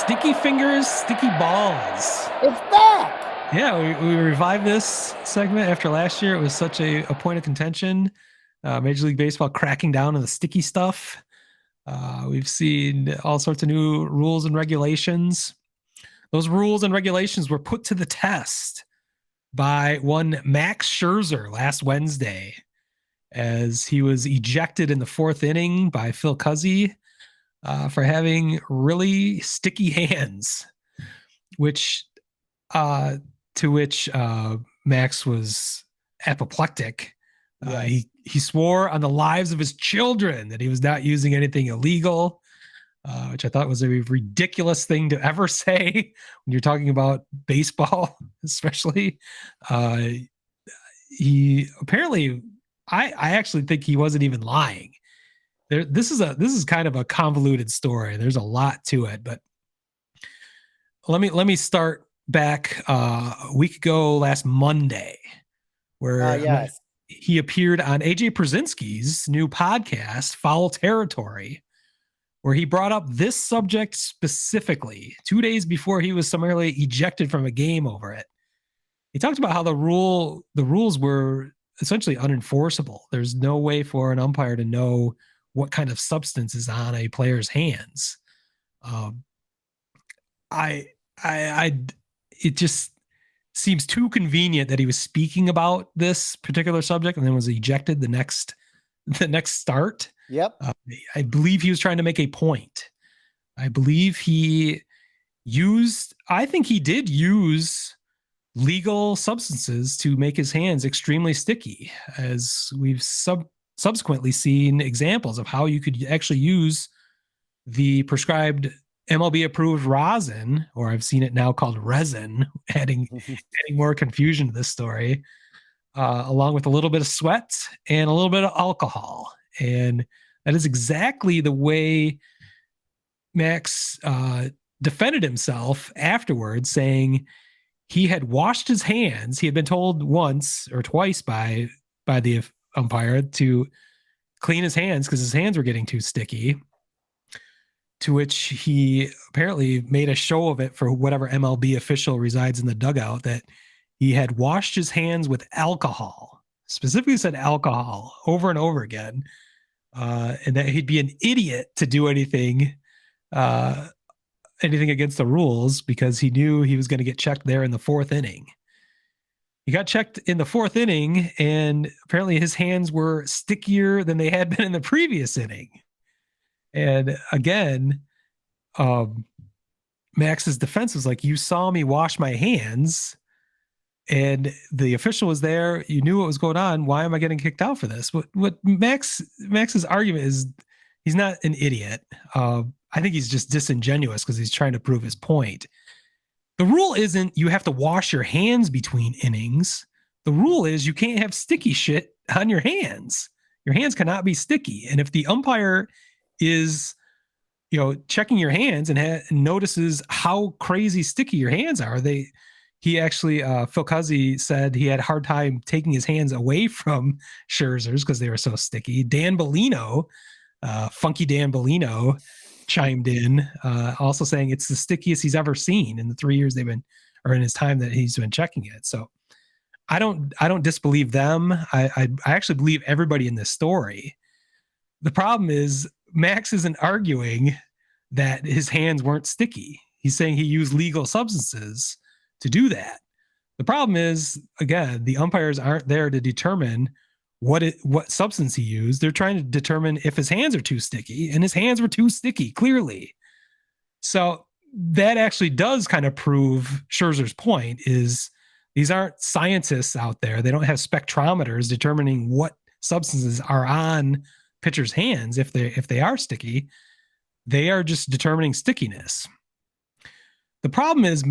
Sticky Fingers, Sticky Balls. It's back. Yeah, we revived this segment after last year. It was such a point of contention. Major League Baseball cracking down on the sticky stuff. We've seen all sorts of new rules and regulations. Those rules and regulations were put to the test by one Max Scherzer last Wednesday as he was ejected in the fourth inning by Phil Cuzzy for having really sticky hands, which to which Max was apoplectic. Yes. He swore on the lives of his children that he was not using anything illegal, which I thought was a ridiculous thing to ever say when you're talking about baseball, especially. He apparently, I actually think he wasn't even lying. This is kind of a convoluted story. There's a lot to it, but let me start back a week ago last Monday, where Yes. he appeared on AJ Przinsky's new podcast, Foul Territory, where he brought up this subject specifically 2 days before he was summarily ejected from a game over it. He talked about how the rules were essentially unenforceable. There's no way for an umpire to know what kind of substance is on a player's hands. It just seems too convenient that he was speaking about this particular subject and then was ejected the next start. Yep. I believe he was trying to make a point. I believe I think he did use legal substances to make his hands extremely sticky, as we've subsequently seen examples of how you could actually use the prescribed MLB approved rosin, or I've seen it now called resin, adding more confusion to this story, along with a little bit of sweat and a little bit of alcohol. And that is exactly the way Max defended himself afterwards, saying he had washed his hands. He had been told once or twice by the umpire to clean his hands because his hands were getting too sticky, to which he apparently made a show of it for whatever MLB official resides in the dugout, that he had washed his hands with alcohol, specifically said alcohol over and over again, and that he'd be an idiot to do anything against the rules because he knew he was going to get checked there in the fourth inning. He got checked in the fourth inning, and apparently his hands were stickier than they had been in the previous inning. And again, Max's defense was like, you saw me wash my hands and the official was there. You knew what was going on. Why am I getting kicked out for this? What Max's argument is, he's not an idiot. I think he's just disingenuous because he's trying to prove his point. The rule isn't you have to wash your hands between innings. The rule is you can't have sticky shit on your hands. Your hands cannot be sticky. And if the umpire is, checking your hands and notices how crazy sticky your hands are, Phil Cuzzy said he had a hard time taking his hands away from Scherzer's because they were so sticky. Dan Bellino, Funky Dan Bellino, chimed in, also saying it's the stickiest he's ever seen in the 3 years in his time that he's been checking it. So I don't disbelieve them. I actually believe everybody in this story. The problem is Max isn't arguing that his hands weren't sticky. He's saying he used legal substances to do that. The problem is, again, the umpires aren't there to determine what substance he used. They're trying to determine if his hands are too sticky, and his hands were too sticky, clearly. So that actually does kind of prove Scherzer's point, is these aren't scientists out there. They don't have spectrometers determining what substances are on pitchers' hands if they are sticky. They are just determining stickiness. The problem is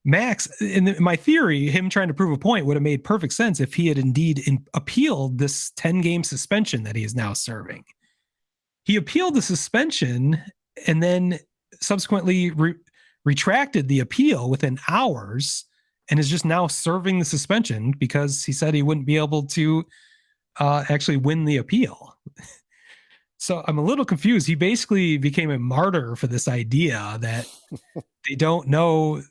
Max, in my theory, him trying to prove a point would have made perfect sense if he had indeed appealed this 10-game suspension that he is now serving. He appealed the suspension and then subsequently retracted the appeal within hours and is just now serving the suspension because he said he wouldn't be able to actually win the appeal. So I'm a little confused. He basically became a martyr for this idea that they don't know,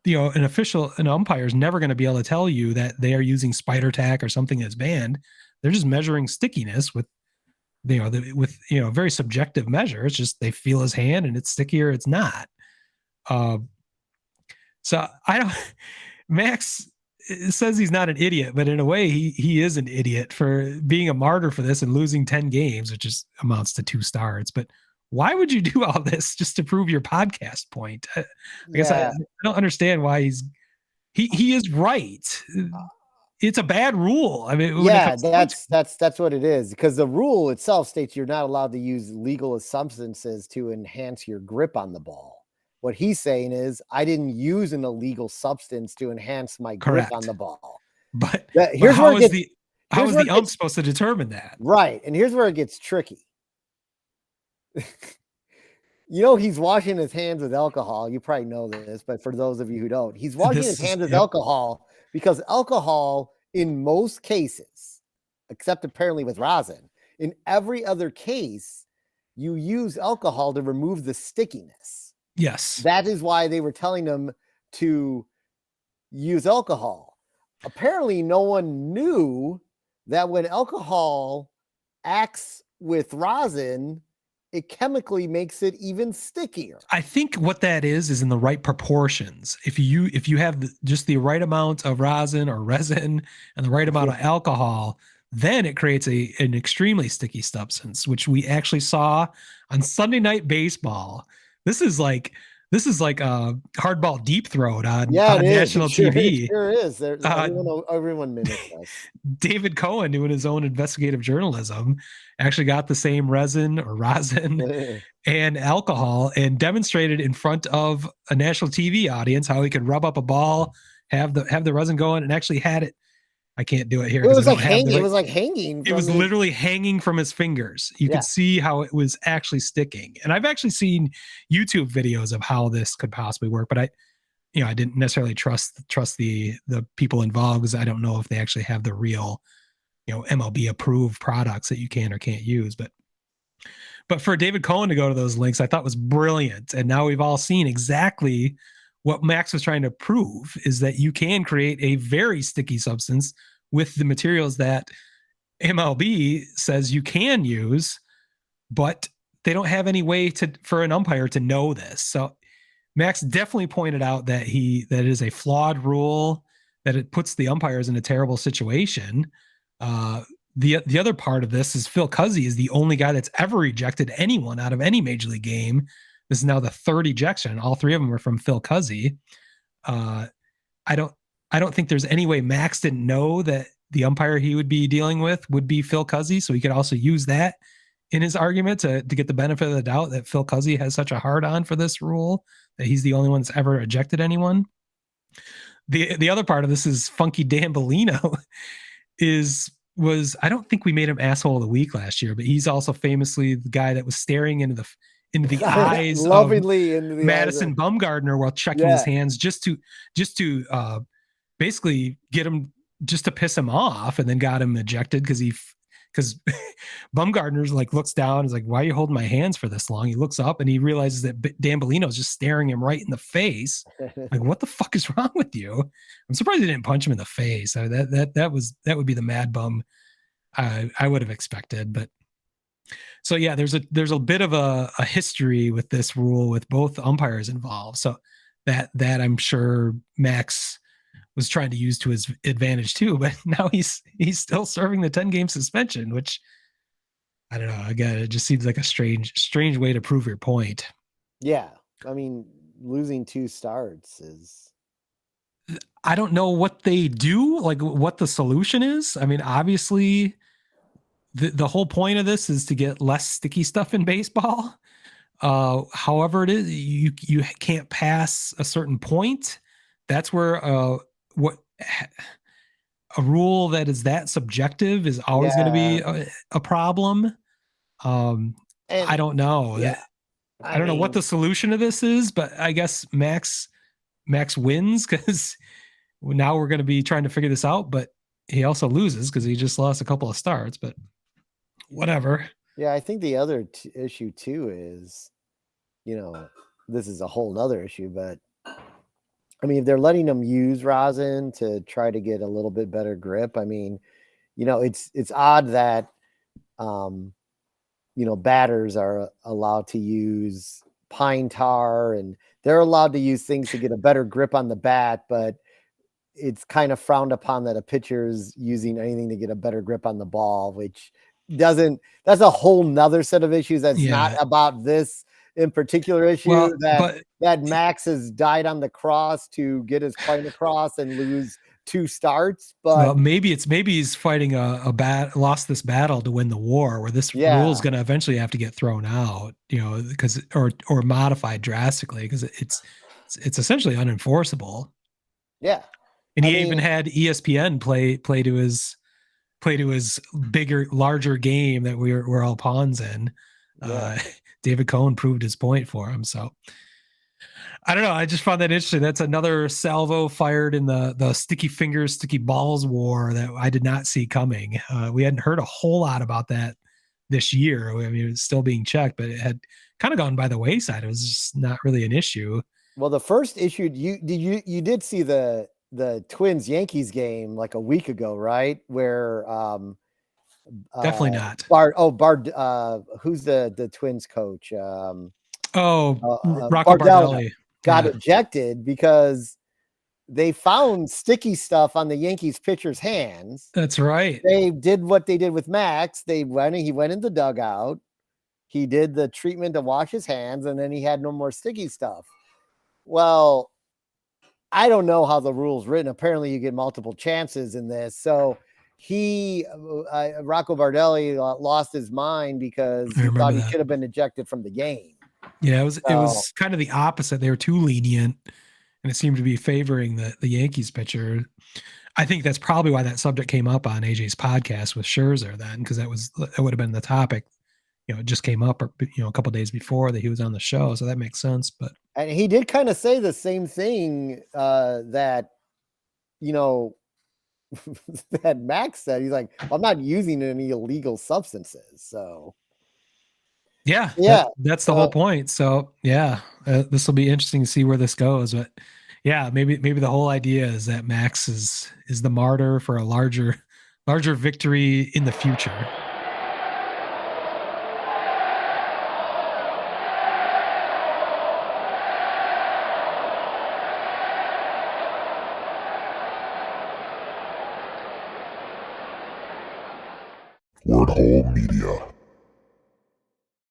an umpire is never going to be able to tell you that they are using spider tack or something that's banned. They're just measuring stickiness with, a very subjective measure. It's just they feel his hand and it's sticky or it's not. Uh, so I don't, Max says he's not an idiot, but in a way he is an idiot for being a martyr for this and losing 10 games, which just amounts to 2 starts. But why would you do all this just to prove your podcast point? I guess I don't understand why he is right. It's a bad rule. I mean, that's what it is, because the rule itself states you're not allowed to use legal substances to enhance your grip on the ball. What he's saying is, I didn't use an illegal substance to enhance my grip on the ball. But how is the ump supposed to determine that? Right. And here's where it gets tricky. He's washing his hands with alcohol. You probably know this, but for those of you who don't, he's washing his hands with alcohol, because alcohol, in most cases, except apparently with rosin, in every other case, you use alcohol to remove the stickiness. Yes. That is why they were telling them to use alcohol. Apparently, no one knew that when alcohol acts with rosin, it chemically makes it even stickier. I think what that is in the right proportions. If you have just the right amount of rosin or resin and the right amount of alcohol, then it creates an extremely sticky substance, which we actually saw on Sunday Night Baseball. This is like a hardball deep throat on national TV. It sure is. Everyone mimics us. David Cohen, doing his own investigative journalism, actually got the same resin or rosin and alcohol and demonstrated in front of a national TV audience how he could rub up a ball, have the resin going, and actually had it. I can't do it here. It was like hanging. It was like hanging. It was literally hanging from his fingers. You could see how it was actually sticking. And I've actually seen YouTube videos of how this could possibly work, but I didn't necessarily trust the people involved, because I don't know if they actually have the real, MLB approved products that you can or can't use. But for David Cohen to go to those links, I thought was brilliant. And now we've all seen exactly what Max was trying to prove, is that you can create a very sticky substance with the materials that MLB says you can use, but they don't have any way for an umpire to know this. So Max definitely pointed out that it is a flawed rule, that it puts the umpires in a terrible situation. The other part of this is Phil Cuzzi is the only guy that's ever ejected anyone out of any major league game. This is now the 3rd ejection. All 3 of them were from Phil Cuzzi. I don't think there's any way Max didn't know that the umpire he would be dealing with would be Phil Cuzzi. So he could also use that in his argument to get the benefit of the doubt that Phil Cuzzi has such a hard on for this rule, that he's the only one that's ever ejected anyone. The other part of this is Funky Dan Bellino I don't think we made him asshole of the week last year, but he's also famously the guy that was staring into the eyes lovingly of Madison Bumgarner while checking his hands, just to basically get him, just to piss him off, and then got him ejected because Bumgarner's looks down and is like, why are you holding my hands for this long? He looks up and he realizes that Dan Bellino is just staring him right in the face. Like, what the fuck is wrong with you? I'm surprised he didn't punch him in the face. That would be the mad bum I would have expected. But so yeah, there's a bit of a history with this rule with both umpires involved. So that I'm sure Max was trying to use to his advantage too, but now he's still serving the 10-game suspension, which I don't know. Again, it just seems like a strange way to prove your point. Yeah. I mean, losing 2 starts is, I don't know what they do, what the solution is. I mean, obviously the whole point of this is to get less sticky stuff in baseball. However it is, you can't pass a certain point. That's where a rule that is that subjective is always going to be a problem. I don't know. Yeah. I don't know what the solution to this is, but I guess Max wins because now we're going to be trying to figure this out, but he also loses because he just lost a couple of starts, but whatever. Yeah, I think the other issue too is, you know, this is a whole nother issue, but I mean, if they're letting them use rosin to try to get a little bit better grip, I mean, it's odd that um, batters are allowed to use pine tar and they're allowed to use things to get a better grip on the bat, but it's kind of frowned upon that a pitcher's using anything to get a better grip on the ball, which that's a whole nother set of issues. That's not Yeah. about this in particular issue Well, that but Max has died on the cross to get his point across and lose 2 starts. well, But maybe he's fighting lost this battle to win the war, where this rule is yeah, going to eventually have to get thrown out, because or modified drastically, because it's essentially unenforceable. yeah. And I he even mean, had ESPN play to his bigger, larger game that we're all pawns in. yeah. David Cohn proved his point for him. So I don't know. I just found that interesting. That's another salvo fired in the sticky fingers, sticky balls war that I did not see coming. We hadn't heard a whole lot about that this year. I mean, it was still being checked, but it had kind of gone by the wayside. It was just not really an issue. Well, the first issue you did see the Twins Yankees game like a week ago, right? Where Definitely not. Bard who's the Twins coach? Oh, Rocco Bardell Bardelli. got Yeah, ejected because they found sticky stuff on the Yankees pitcher's hands. that's right. They did what they did with Max. He went in the dugout. He did the treatment to wash his hands, and then he had no more sticky stuff. Well, I don't know how the rule's written. Apparently, you get multiple chances in this. So Rocco Bardelli lost his mind because I he thought remember he that. should have been ejected from the game. Yeah, it So, was kind of the opposite. They were too lenient, and it seemed to be favoring the Yankees pitcher. I think that's probably why that subject came up on AJ's podcast with Scherzer then, because that would have been the topic. It just came up, a couple days before that he was on the show, so that makes sense. But and he did kind of say the same thing that you know that Max said. He's like, I'm not using any illegal substances. So yeah, yeah, that's the whole point. So yeah, this will be interesting to see where this goes. But yeah, maybe the whole idea is that Max is the martyr for a larger victory in the future. Wordhole Media.